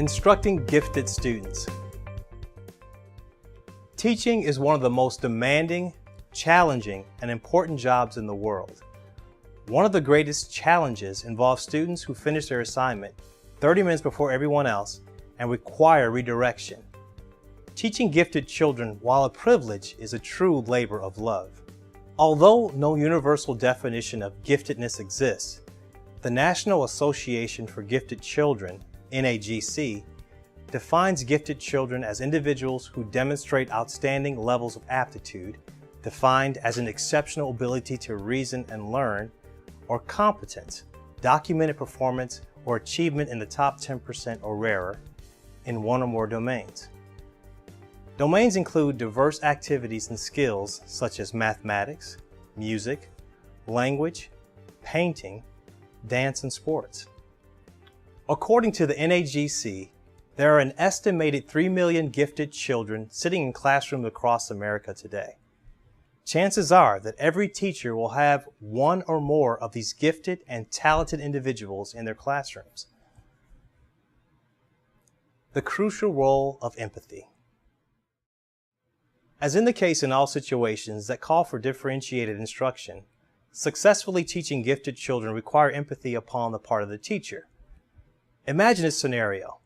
Instructing gifted students. Teaching is one of the most demanding, challenging, and important jobs in the world. One of the greatest challenges involves students who finish their assignment 30 minutes before everyone else and require redirection. Teaching gifted children, while a privilege, is a true labor of love. Although no universal definition of giftedness exists, the National Association for Gifted Children, NAGC, defines gifted children as individuals who demonstrate outstanding levels of aptitude, defined as an exceptional ability to reason and learn, or competence, documented performance or achievement in the top 10% or rarer in one or more domains. Domains include diverse activities and skills such as mathematics, music, language, painting, dance, and sports. According to the NAGC, there are an estimated 3 million gifted children sitting in classrooms across America today. Chances are that every teacher will have one or more of these gifted and talented individuals in their classrooms. The crucial role of empathy. As in the case in all situations that call for differentiated instruction, successfully teaching gifted children require empathy upon the part of the teacher. Imagine a scenario.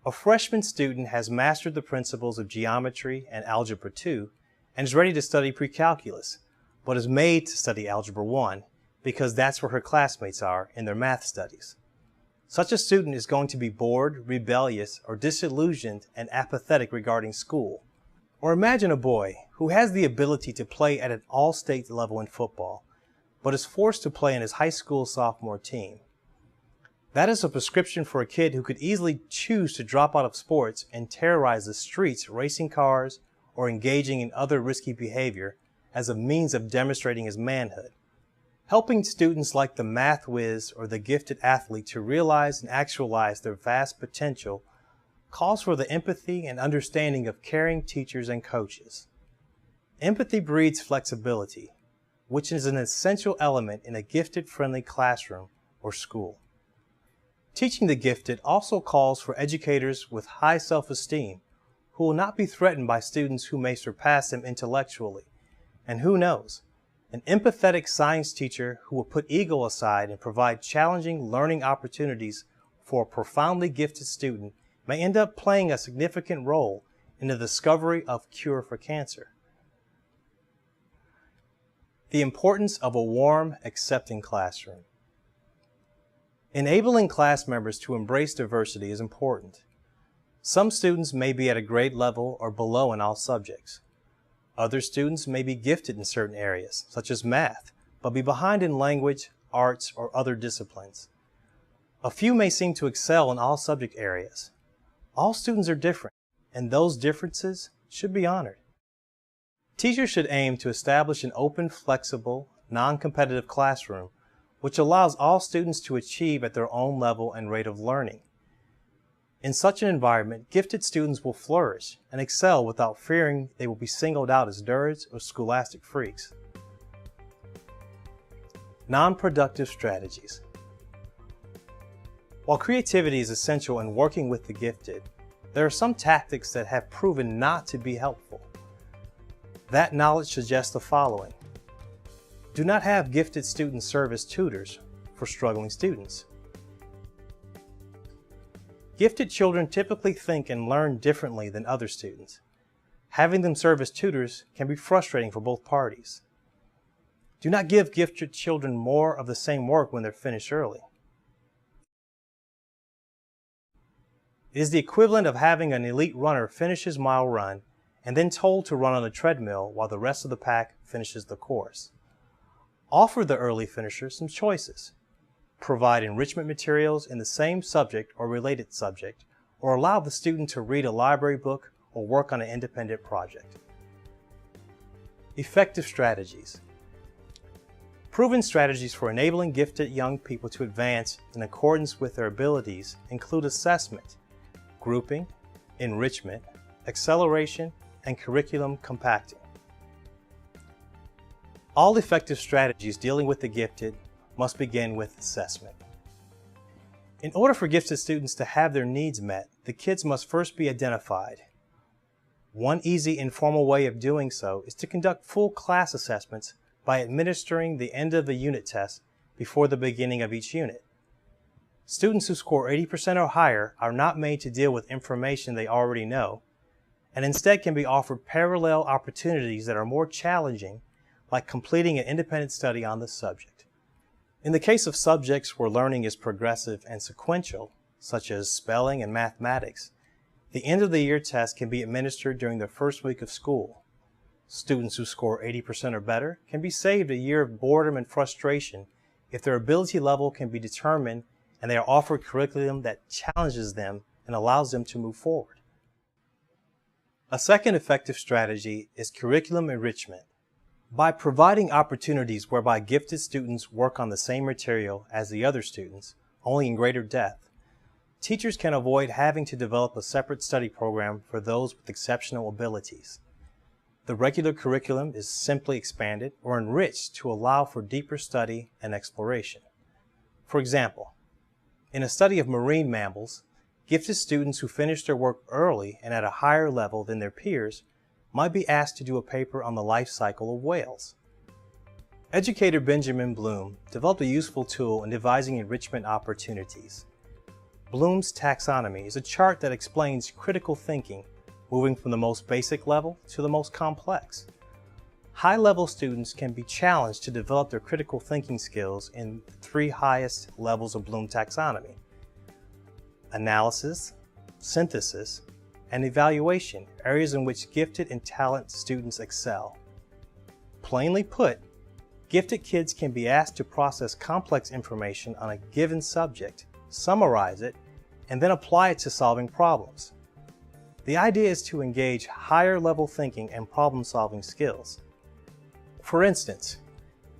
A freshman student has mastered the principles of geometry and algebra 2 and is ready to study pre-calculus, but is made to study algebra 1 because that's where her classmates are in their math studies. Such a student is going to be bored, rebellious, or disillusioned and apathetic regarding school. Or imagine a boy who has the ability to play at an all-state level in football, but is forced to play in his high school sophomore team. That is a prescription for a kid who could easily choose to drop out of sports and terrorize the streets racing cars or engaging in other risky behavior as a means of demonstrating his manhood. Helping students like the math whiz or the gifted athlete to realize and actualize their vast potential calls for the empathy and understanding of caring teachers and coaches. Empathy breeds flexibility, which is an essential element in a gifted-friendly classroom or school. Teaching the gifted also calls for educators with high self-esteem who will not be threatened by students who may surpass them intellectually. And who knows, an empathetic science teacher who will put ego aside and provide challenging learning opportunities for a profoundly gifted student may end up playing a significant role in the discovery of cure for cancer. The importance of a warm, accepting classroom. Enabling class members to embrace diversity is important. Some students may be at a grade level or below in all subjects. Other students may be gifted in certain areas, such as math, but be behind in language, arts, or other disciplines. A few may seem to excel in all subject areas. All students are different, and those differences should be honored. Teachers should aim to establish an open, flexible, non-competitive classroom which allows all students to achieve at their own level and rate of learning. In such an environment, gifted students will flourish and excel without fearing they will be singled out as nerds or scholastic freaks. Non-productive strategies. While creativity is essential in working with the gifted, there are some tactics that have proven not to be helpful. That knowledge suggests the following. Do not have gifted students serve as tutors for struggling students. Gifted children typically think and learn differently than other students. Having them serve as tutors can be frustrating for both parties. Do not give gifted children more of the same work when they're finished early. It is the equivalent of having an elite runner finish his mile run and then told to run on a treadmill while the rest of the pack finishes the course. Offer the early finisher some choices. Provide enrichment materials in the same subject or related subject, or allow the student to read a library book or work on an independent project. Effective strategies. Proven strategies for enabling gifted young people to advance in accordance with their abilities include assessment, grouping, enrichment, acceleration, and curriculum compacting. All effective strategies dealing with the gifted must begin with assessment. In order for gifted students to have their needs met, the kids must first be identified. One easy, informal way of doing so is to conduct full class assessments by administering the end of the unit test before the beginning of each unit. Students who score 80% or higher are not made to deal with information they already know, and instead can be offered parallel opportunities that are more challenging, like completing an independent study on the subject. In the case of subjects where learning is progressive and sequential, such as spelling and mathematics, the end of the year test can be administered during the first week of school. Students who score 80% or better can be saved a year of boredom and frustration if their ability level can be determined and they are offered curriculum that challenges them and allows them to move forward. A second effective strategy is curriculum enrichment. By providing opportunities whereby gifted students work on the same material as the other students, only in greater depth, teachers can avoid having to develop a separate study program for those with exceptional abilities. The regular curriculum is simply expanded or enriched to allow for deeper study and exploration. For example, in a study of marine mammals, gifted students who finish their work early and at a higher level than their peers might be asked to do a paper on the life cycle of whales. Educator Benjamin Bloom developed a useful tool in devising enrichment opportunities. Bloom's taxonomy is a chart that explains critical thinking, moving from the most basic level to the most complex. High-level students can be challenged to develop their critical thinking skills in the 3 highest levels of Bloom taxonomy: analysis, synthesis, and evaluation, areas in which gifted and talented students excel. Plainly put, gifted kids can be asked to process complex information on a given subject, summarize it, and then apply it to solving problems. The idea is to engage higher level thinking and problem-solving skills. For instance,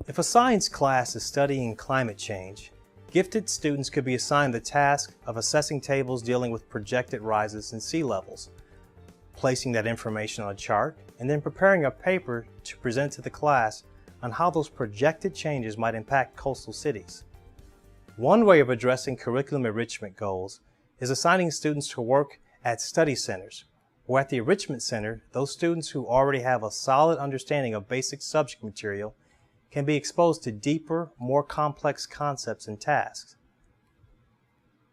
if a science class is studying climate change, gifted students could be assigned the task of assessing tables dealing with projected rises in sea levels, placing that information on a chart, and then preparing a paper to present to the class on how those projected changes might impact coastal cities. One way of addressing curriculum enrichment goals is assigning students to work at study centers, or at the enrichment center, those students who already have a solid understanding of basic subject material can be exposed to deeper, more complex concepts and tasks.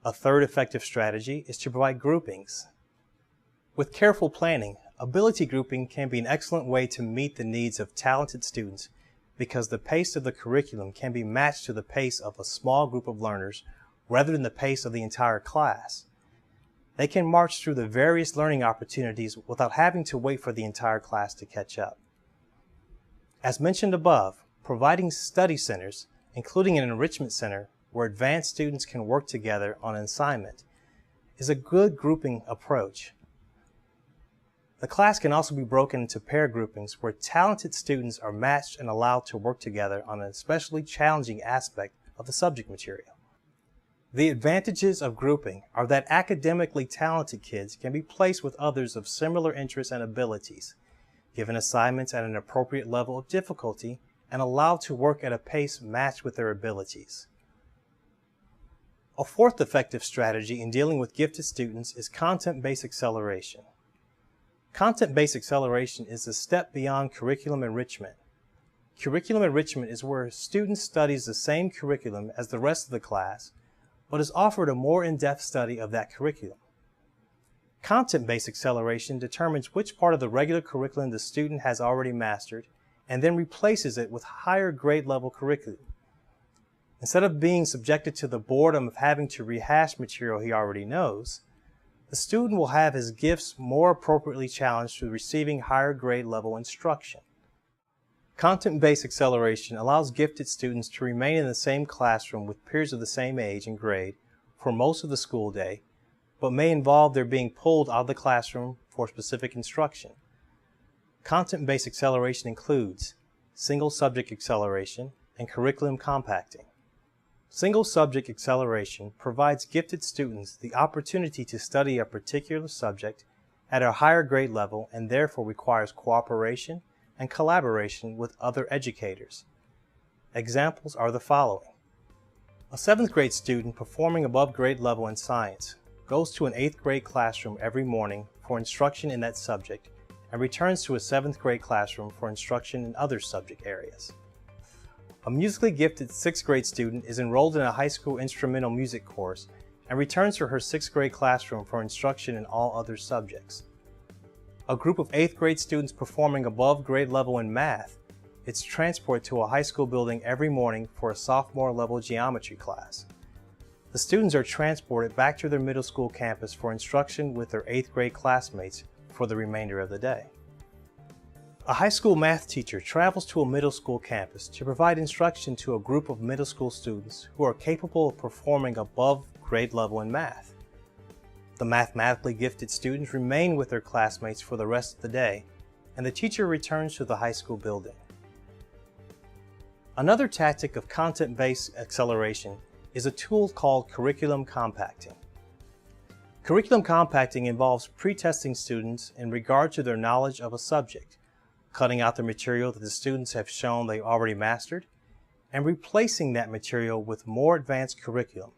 A third effective strategy is to provide groupings. With careful planning, ability grouping can be an excellent way to meet the needs of talented students because the pace of the curriculum can be matched to the pace of a small group of learners rather than the pace of the entire class. They can march through the various learning opportunities without having to wait for the entire class to catch up. As mentioned above, providing study centers, including an enrichment center where advanced students can work together on an assignment, is a good grouping approach. The class can also be broken into pair groupings where talented students are matched and allowed to work together on an especially challenging aspect of the subject material. The advantages of grouping are that academically talented kids can be placed with others of similar interests and abilities, given assignments at an appropriate level of difficulty, and allowed to work at a pace matched with their abilities. A fourth effective strategy in dealing with gifted students is content-based acceleration. Content-based acceleration is a step beyond curriculum enrichment. Curriculum enrichment is where a student studies the same curriculum as the rest of the class, but is offered a more in-depth study of that curriculum. Content-based acceleration determines which part of the regular curriculum the student has already mastered and then replaces it with higher grade level curriculum. Instead of being subjected to the boredom of having to rehash material he already knows, the student will have his gifts more appropriately challenged through receiving higher grade level instruction. Content-based acceleration allows gifted students to remain in the same classroom with peers of the same age and grade for most of the school day, but may involve their being pulled out of the classroom for specific instruction. Content-based acceleration includes single subject acceleration and curriculum compacting. Single subject acceleration provides gifted students the opportunity to study a particular subject at a higher grade level and therefore requires cooperation and collaboration with other educators. Examples are the following. A 7th grade student performing above grade level in science goes to an 8th grade classroom every morning for instruction in that subject and returns to a 7th grade classroom for instruction in other subject areas. A musically gifted 6th grade student is enrolled in a high school instrumental music course and returns to her 6th grade classroom for instruction in all other subjects. A group of 8th grade students performing above grade level in math is transported to a high school building every morning for a sophomore level geometry class. The students are transported back to their middle school campus for instruction with their 8th grade classmates for the remainder of the day. A high school math teacher travels to a middle school campus to provide instruction to a group of middle school students who are capable of performing above grade level in math. The mathematically gifted students remain with their classmates for the rest of the day, and the teacher returns to the high school building. Another tactic of content-based acceleration is a tool called curriculum compacting. Curriculum compacting involves pre-testing students in regard to their knowledge of a subject, cutting out the material that the students have shown they already mastered, and replacing that material with more advanced curriculum.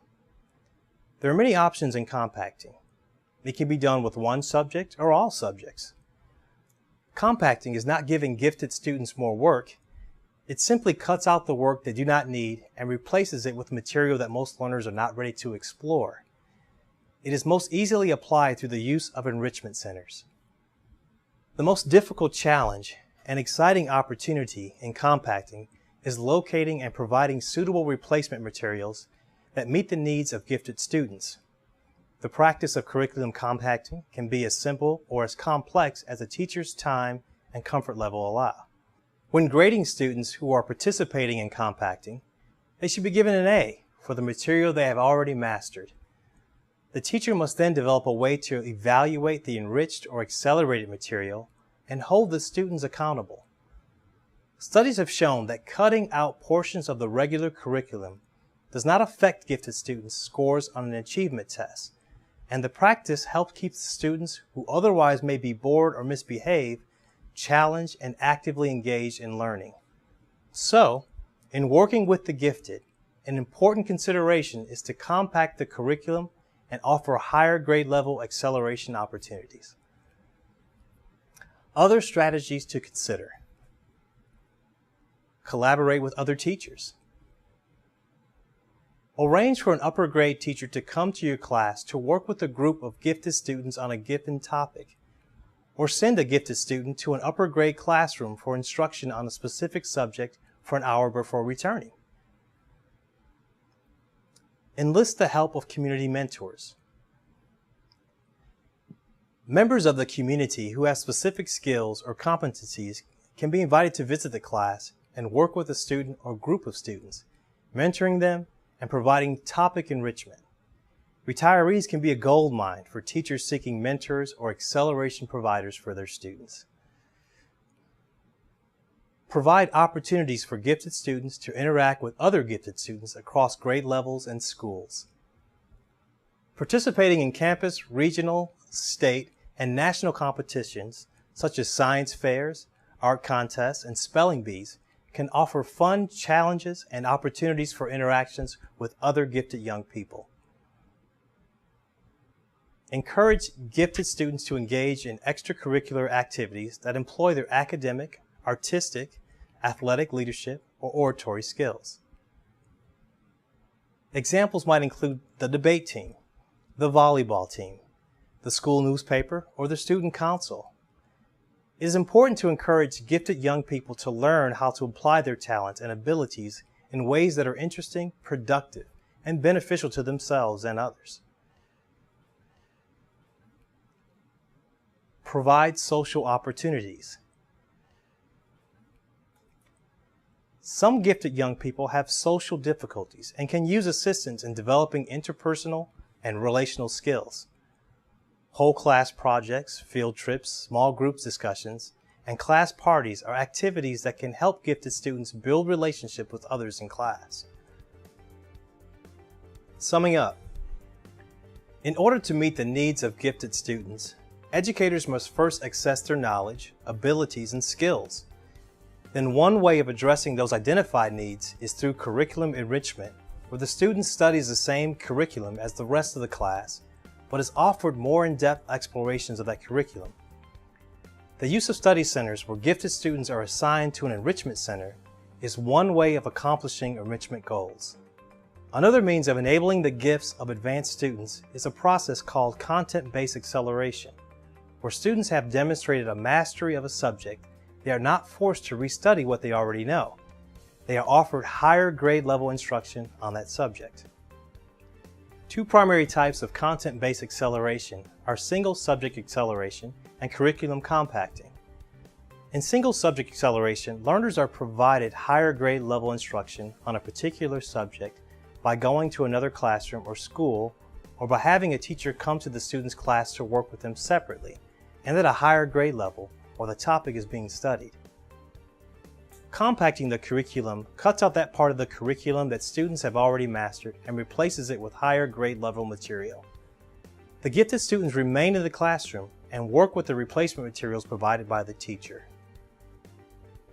There are many options in compacting. It can be done with one subject or all subjects. Compacting is not giving gifted students more work. It simply cuts out the work they do not need and replaces it with material that most learners are not ready to explore. It is most easily applied through the use of enrichment centers. The most difficult challenge and exciting opportunity in compacting is locating and providing suitable replacement materials that meet the needs of gifted students. The practice of curriculum compacting can be as simple or as complex as a teacher's time and comfort level allow. When grading students who are participating in compacting, they should be given an A for the material they have already mastered. The teacher must then develop a way to evaluate the enriched or accelerated material and hold the students accountable. Studies have shown that cutting out portions of the regular curriculum does not affect gifted students' scores on an achievement test, and the practice helps keep the students who otherwise may be bored or misbehave challenged and actively engaged in learning. So, in working with the gifted, an important consideration is to compact the curriculum and offer higher grade level acceleration opportunities. Other strategies to consider. Collaborate with other teachers. Arrange for an upper grade teacher to come to your class to work with a group of gifted students on a given topic, or send a gifted student to an upper grade classroom for instruction on a specific subject for an hour before returning. Enlist the help of community mentors. Members of the community who have specific skills or competencies can be invited to visit the class and work with a student or group of students, mentoring them and providing topic enrichment. Retirees can be a gold mine for teachers seeking mentors or acceleration providers for their students. Provide opportunities for gifted students to interact with other gifted students across grade levels and schools. Participating in campus, regional, state, and national competitions such as science fairs, art contests, and spelling bees can offer fun challenges and opportunities for interactions with other gifted young people. Encourage gifted students to engage in extracurricular activities that employ their academic, artistic, athletic leadership, or oratory skills. Examples might include the debate team, the volleyball team, the school newspaper, or the student council. It is important to encourage gifted young people to learn how to apply their talents and abilities in ways that are interesting, productive, and beneficial to themselves and others. Provide social opportunities. Some gifted young people have social difficulties and can use assistance in developing interpersonal and relational skills. Whole class projects, field trips, small groups discussions, and class parties are activities that can help gifted students build relationships with others in class. Summing up, in order to meet the needs of gifted students, educators must first assess their knowledge, abilities, and skills. Then one way of addressing those identified needs is through curriculum enrichment where the student studies the same curriculum as the rest of the class, but is offered more in-depth explorations of that curriculum. The use of study centers where gifted students are assigned to an enrichment center is one way of accomplishing enrichment goals. Another means of enabling the gifts of advanced students is a process called content-based acceleration, where students have demonstrated a mastery of a subject. They are not forced to restudy what they already know. They are offered higher grade level instruction on that subject. Two primary types of content-based acceleration are single subject acceleration and curriculum compacting. In single subject acceleration, learners are provided higher grade level instruction on a particular subject by going to another classroom or school, or by having a teacher come to the student's class to work with them separately and at a higher grade level while the topic is being studied. Compacting the curriculum cuts out that part of the curriculum that students have already mastered and replaces it with higher grade level material. The gifted students remain in the classroom and work with the replacement materials provided by the teacher.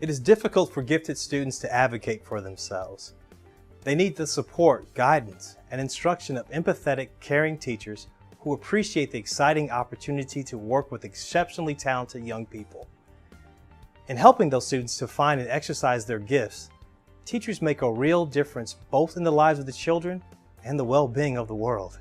It is difficult for gifted students to advocate for themselves. They need the support, guidance, and instruction of empathetic, caring teachers who appreciate the exciting opportunity to work with exceptionally talented young people. In helping those students to find and exercise their gifts, teachers make a real difference both in the lives of the children and the well-being of the world.